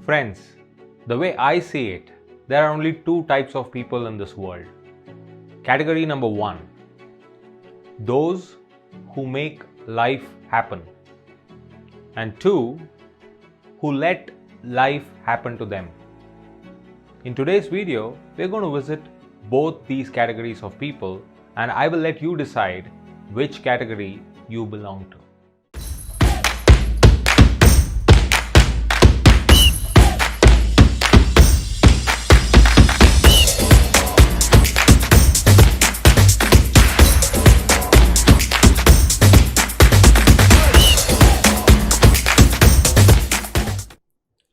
Friends, the way I see it, there are only two types of people in this world. Category number one, those who make life happen. And two, who let life happen to them. In today's video, we're going to visit both these categories of people, and I will let you decide which category you belong to.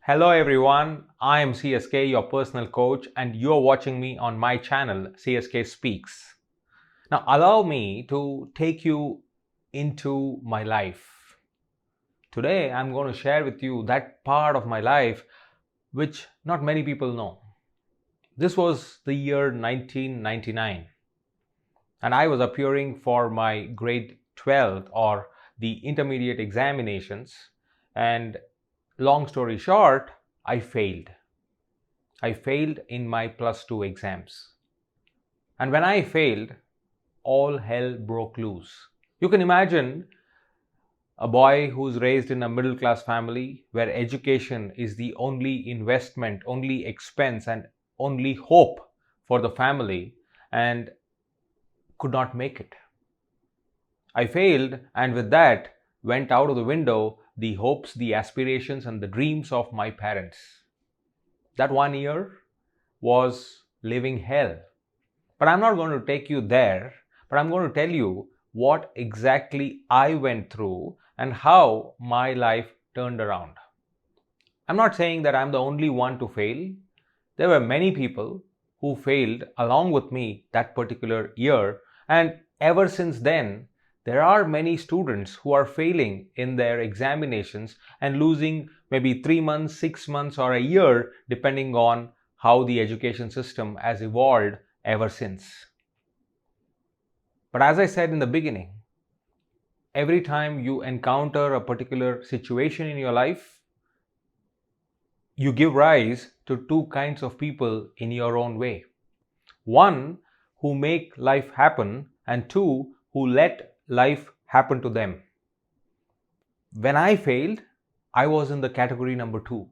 Hello everyone, I am CSK, your personal coach, and you're watching me on my channel, CSK Speaks. Now allow me to take you into my life. Today I'm going to share with you that part of my life which not many people know. This was the year 1999 and I was appearing for my grade 12 or the intermediate examinations, and long story short, I failed. I failed in my plus 2 exams. And when I failed, all hell broke loose. You can imagine a boy who's raised in a middle class family where education is the only investment, only expense, and only hope for the family, and could not make it. I failed, and with that went out of the window the hopes, the aspirations, and the dreams of my parents. That 1 year was living hell. But I'm not going to take you there, but I'm going to tell you what exactly I went through and how my life turned around. I'm not saying that I'm the only one to fail. There were many people who failed along with me that particular year, and ever since then, there are many students who are failing in their examinations and losing maybe 3 months, 6 months, or a year, depending on how the education system has evolved ever since. But as I said in the beginning, every time you encounter a particular situation in your life, you give rise to two kinds of people in your own way. One, who make life happen, and two, who let life happen to them. When I failed, I was in the category number two.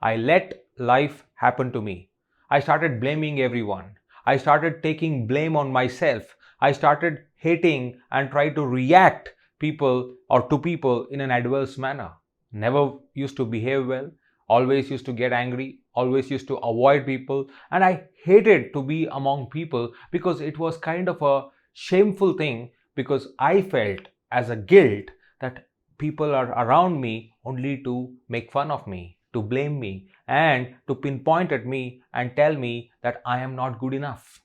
I let life happen to me. I started blaming everyone. I started taking blame on myself. I started hating and tried to react to people in an adverse manner. Never used to behave well, always used to get angry, always used to avoid people, and I hated to be among people because it was kind of a shameful thing, because I felt as a guilt that people are around me only to make fun of me, to blame me, and to pinpoint at me and tell me that I am not good enough.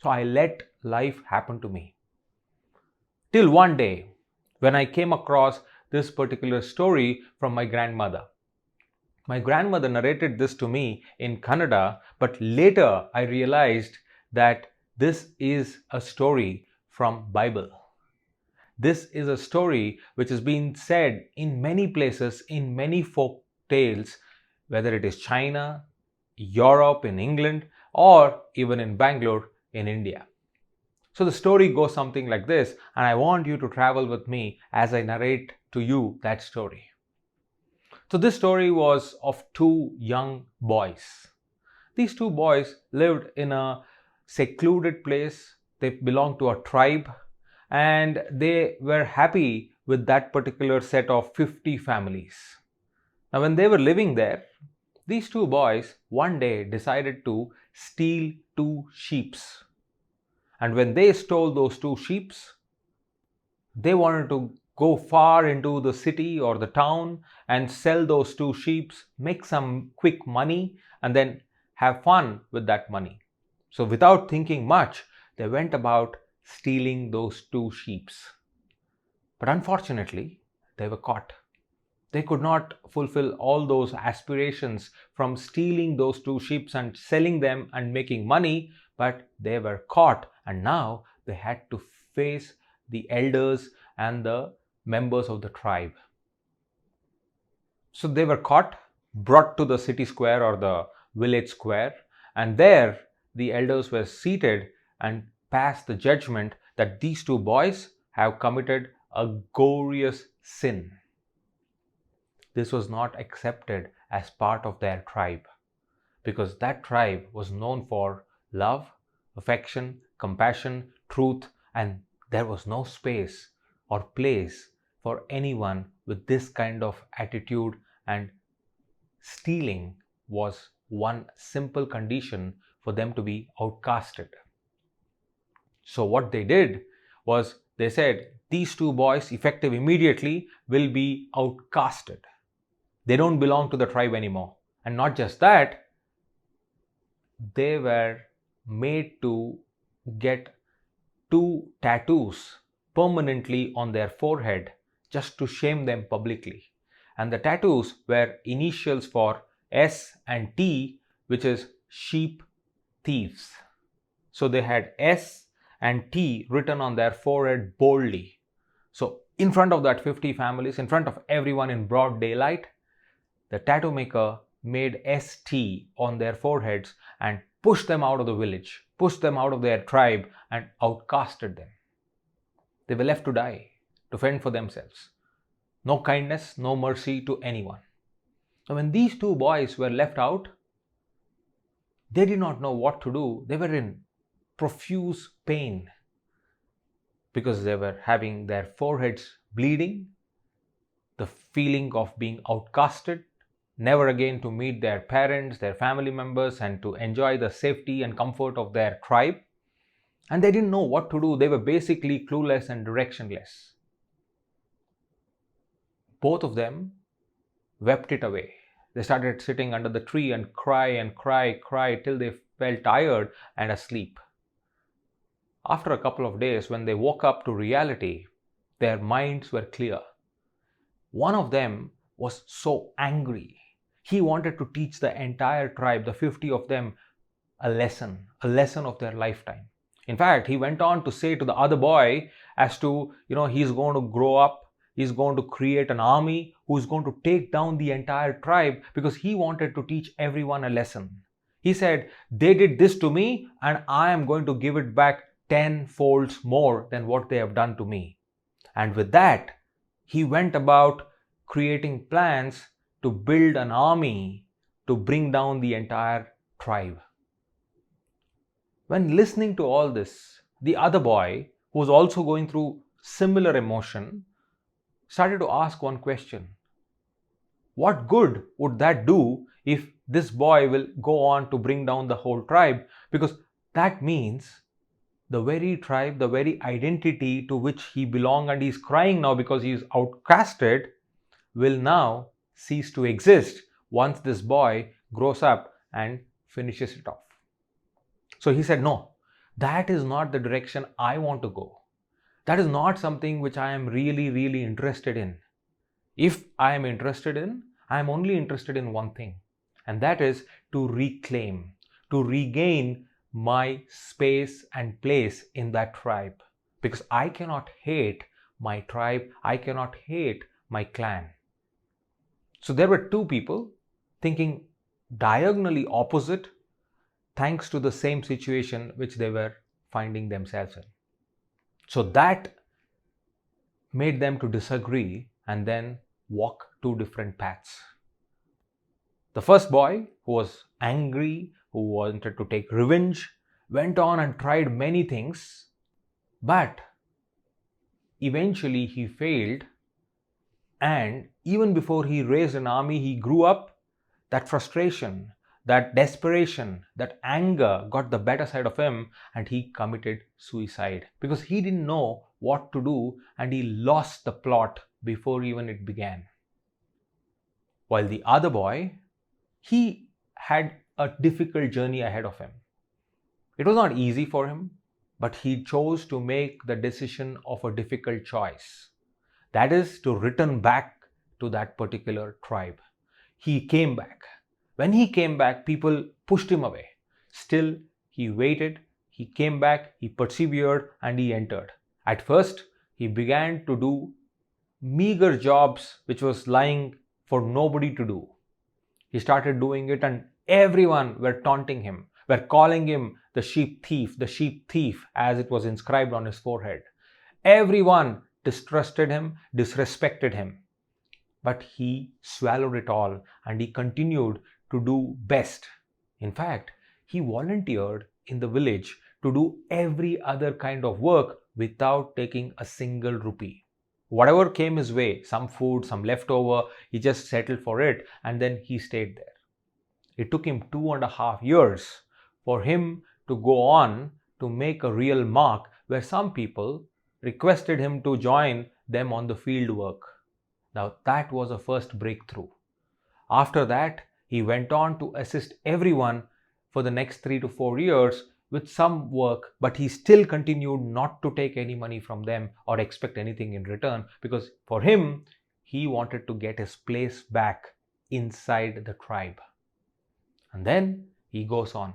So I let life happen to me. Till one day, when I came across this particular story from my grandmother. My grandmother narrated this to me in Kannada, but later I realized that this is a story from Bible. This is a story which has been said in many places, in many folk tales, whether it is China, Europe, in England, or even in Bangalore, in India. So the story goes something like this, and I want you to travel with me as I narrate to you that story. So this story was of two young boys. These two boys lived in a secluded place. They belonged to a tribe, and they were happy with that particular set of 50 families. Now when they were living there, these two boys one day decided to steal two sheep. And when they stole those two sheep, they wanted to go far into the city or the town and sell those two sheep, make some quick money, and then have fun with that money. So without thinking much, they went about stealing those two sheep. But unfortunately, they were caught. They could not fulfill all those aspirations from stealing those two sheep and selling them and making money, but they were caught, and now they had to face the elders and the members of the tribe. So they were caught, brought to the city square or the village square, and there the elders were seated and passed the judgment that these two boys have committed a glorious sin. This was not accepted as part of their tribe, because that tribe was known for love, affection, compassion, truth, and there was no space or place for anyone with this kind of attitude, and stealing was one simple condition for them to be outcasted. So what they did was they said these two boys, effective immediately, will be outcasted. They don't belong to the tribe anymore. And not just that, they were made to get 2 tattoos permanently on their forehead just to shame them publicly. And the tattoos were initials for S and T, which is sheep thieves. So they had S and T written on their forehead boldly. So in front of that 50 families, in front of everyone in broad daylight, the tattoo maker made ST on their foreheads and pushed them out of the village, pushed them out of their tribe, and outcasted them. They were left to die, to fend for themselves. No kindness, no mercy to anyone. So when these two boys were left out, they did not know what to do. They were in profuse pain because they were having their foreheads bleeding, the feeling of being outcasted, never again to meet their parents, their family members, and to enjoy the safety and comfort of their tribe. And they didn't know what to do. They were basically clueless and directionless. Both of them wept it away. They started sitting under the tree and cry till they felt tired and asleep. After a couple of days, when they woke up to reality, their minds were clear. One of them was so angry. He wanted to teach the entire tribe, the 50 of them, a lesson of their lifetime. In fact, he went on to say to the other boy as to, he's going to grow up, he's going to create an army who's going to take down the entire tribe, because he wanted to teach everyone a lesson. He said, they did this to me and I am going to give it back 10 folds more than what they have done to me. And with that, he went about creating plans to build an army to bring down the entire tribe. When listening to all this, the other boy, who was also going through similar emotion, started to ask one question. What good would that do if this boy will go on to bring down the whole tribe? Because that means the very tribe, the very identity to which he belonged, and he's crying now because he is outcasted, will now cease to exist once this boy grows up and finishes it off. So he said, no, that is not the direction I want to go. That is not something which I am really, really interested in. If I am interested in, I am only interested in one thing, and that is to reclaim, to regain my space and place in that tribe. Because I cannot hate my tribe, I cannot hate my clan. So there were two people thinking diagonally opposite, thanks to the same situation which they were finding themselves in. So that made them to disagree and then walk two different paths. The first boy, who was angry, who wanted to take revenge, went on and tried many things, but eventually he failed. And even before he raised an army, he grew up. That frustration, that desperation, that anger got the better side of him, and he committed suicide because he didn't know what to do and he lost the plot before even it began. While the other boy, he had a difficult journey ahead of him. It was not easy for him, but he chose to make the decision of a difficult choice. That is to return back to that particular tribe. He came back. When he came back, people pushed him away. Still, he waited, he came back, he persevered, and he entered. At first, he began to do meager jobs which was lying for nobody to do. He started doing it, and everyone were taunting him, were calling him the sheep thief, as it was inscribed on his forehead. Everyone distrusted him, disrespected him. But he swallowed it all and he continued to do best. In fact, he volunteered in the village to do every other kind of work without taking a single rupee. Whatever came his way, some food, some leftover, he just settled for it and then he stayed there. It took him 2.5 years for him to go on to make a real mark, where some people requested him to join them on the field work. Now that was a first breakthrough. After that, he went on to assist everyone for the next 3 to 4 years with some work, but he still continued not to take any money from them or expect anything in return, because for him, he wanted to get his place back inside the tribe. And then he goes on.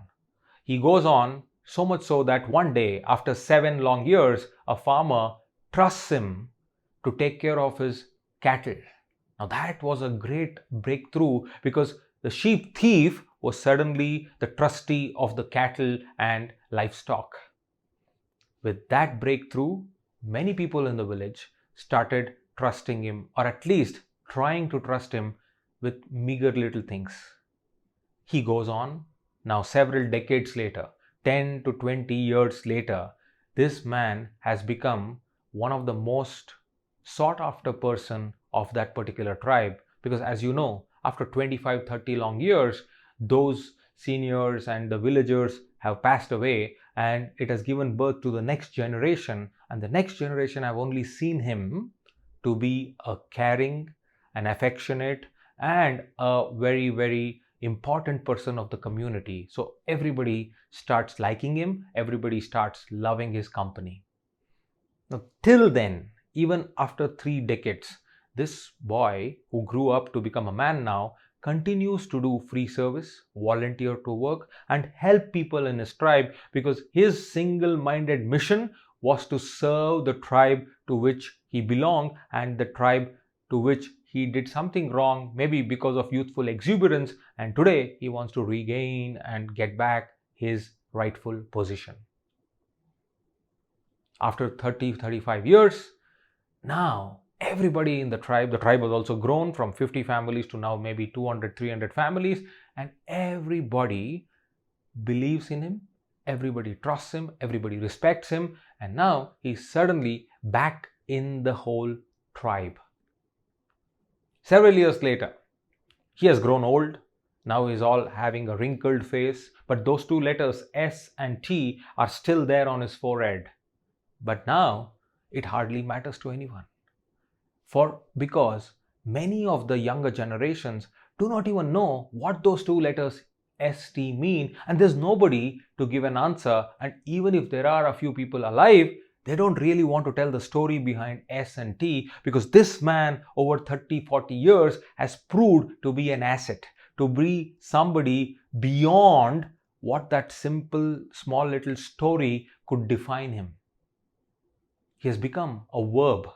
He goes on so much so that one day, after 7 long years, a farmer trusts him to take care of his cattle. Now that was a great breakthrough, because the sheep thief was suddenly the trustee of the cattle and livestock. With that breakthrough, many people in the village started trusting him, or at least trying to trust him with meager little things. He goes on. Now several decades later, 10 to 20 years later, this man has become one of the most sought after person of that particular tribe, because as you know, after 25-30 long years, those seniors and the villagers have passed away, and it has given birth to the next generation, and the next generation have only seen him to be a caring, an affectionate, and a very, very important person of the community. So everybody starts liking him, everybody starts loving his company. Now till then, even after 3 decades, this boy who grew up to become a man now continues to do free service, volunteer to work, and help people in his tribe, because his single-minded mission was to serve the tribe to which he belonged, and the tribe to which he did something wrong, maybe because of youthful exuberance, and today he wants to regain and get back his rightful position. After 30-35 years, now everybody in the tribe has also grown from 50 families to now maybe 200-300 families, and everybody believes in him, everybody trusts him, everybody respects him, and now he's suddenly back in the whole tribe. Several years later, he has grown old. Now he's all having a wrinkled face, but those 2 letters S and T are still there on his forehead. But now it hardly matters to anyone. Because many of the younger generations do not even know what those 2 letters ST mean, and there's nobody to give an answer, and even if there are a few people alive, they don't really want to tell the story behind S and T, because this man over 30-40 years has proved to be an asset, to be somebody beyond what that simple small little story could define him. He has become a verb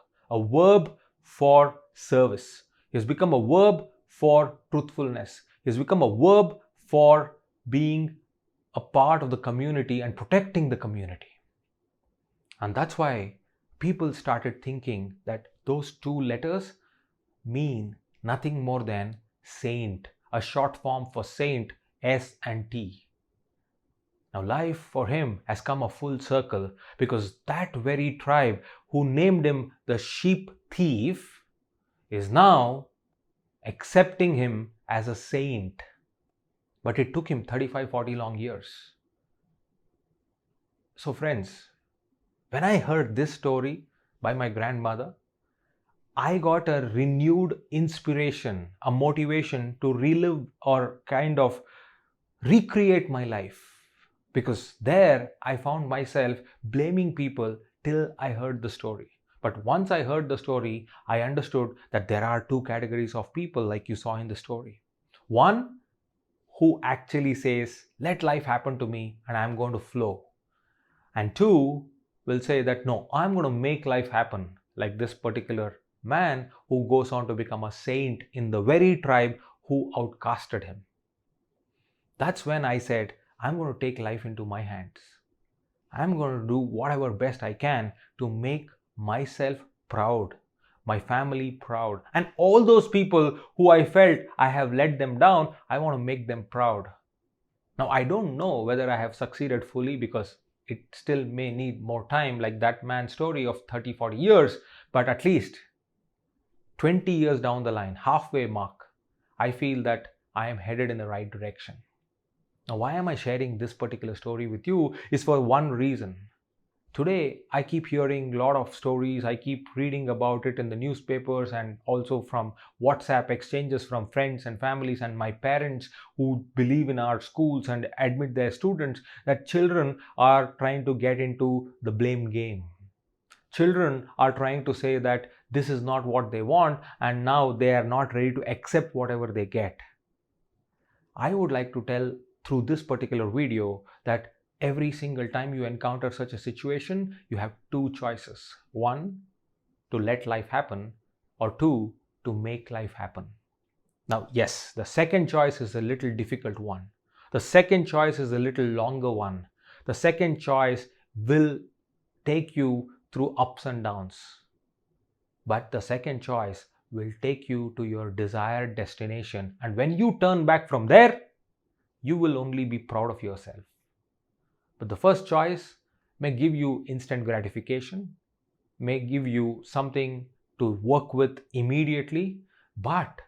for service. He has become a verb for truthfulness. He has become a verb for being a part of the community and protecting the community. And that's why people started thinking that those 2 letters mean nothing more than saint, a short form for saint, S and T. Now life for him has come a full circle, because that very tribe who named him the sheep thief is now accepting him as a saint. But it took him 35-40 long years. So friends, when I heard this story by my grandmother, I got a renewed inspiration, a motivation to relive or kind of recreate my life. Because there I found myself blaming people till I heard the story. But once I heard the story, I understood that there are 2 categories of people, like you saw in the story. One who actually says, let life happen to me and I'm going to flow. And 2 will say that, no, I'm going to make life happen, like this particular man who goes on to become a saint in the very tribe who outcasted him. That's when I said, I'm going to take life into my hands. I'm going to do whatever best I can to make myself proud, my family proud, and all those people who I felt I have let them down, I want to make them proud. Now, I don't know whether I have succeeded fully because it still may need more time, like that man's story of 30, 40 years, but at least 20 years down the line, halfway mark, I feel that I am headed in the right direction. Now, why am I sharing this particular story with you is for one reason. Today, I keep hearing a lot of stories. I keep reading about it in the newspapers and also from WhatsApp exchanges from friends and families and my parents who believe in our schools and admit their students that children are trying to get into the blame game. Children are trying to say that this is not what they want and now they are not ready to accept whatever they get. I would like to tell through this particular video that every single time you encounter such a situation, you have two choices. One, to let life happen, or two, to make life happen. Now, yes, the second choice is a little difficult one. The second choice is a little longer one. The second choice will take you through ups and downs. But the second choice will take you to your desired destination. And when you turn back from there, you will only be proud of yourself. But the first choice may give you instant gratification, may give you something to work with immediately, but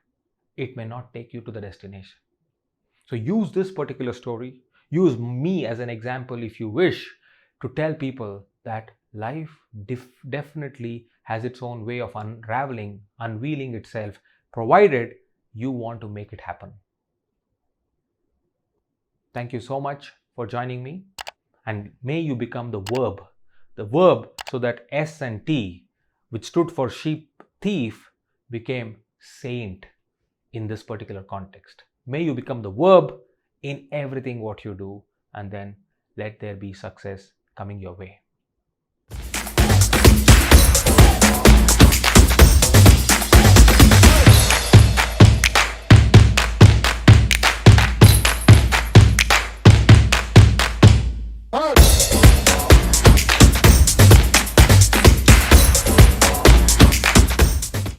it may not take you to the destination. So use this particular story, use me as an example if you wish, to tell people that life definitely has its own way of unveiling itself, provided you want to make it happen. Thank you so much for joining me, and may you become the verb so that S and T, which stood for sheep thief, became saint in this particular context. May you become the verb in everything what you do, and then let there be success coming your way.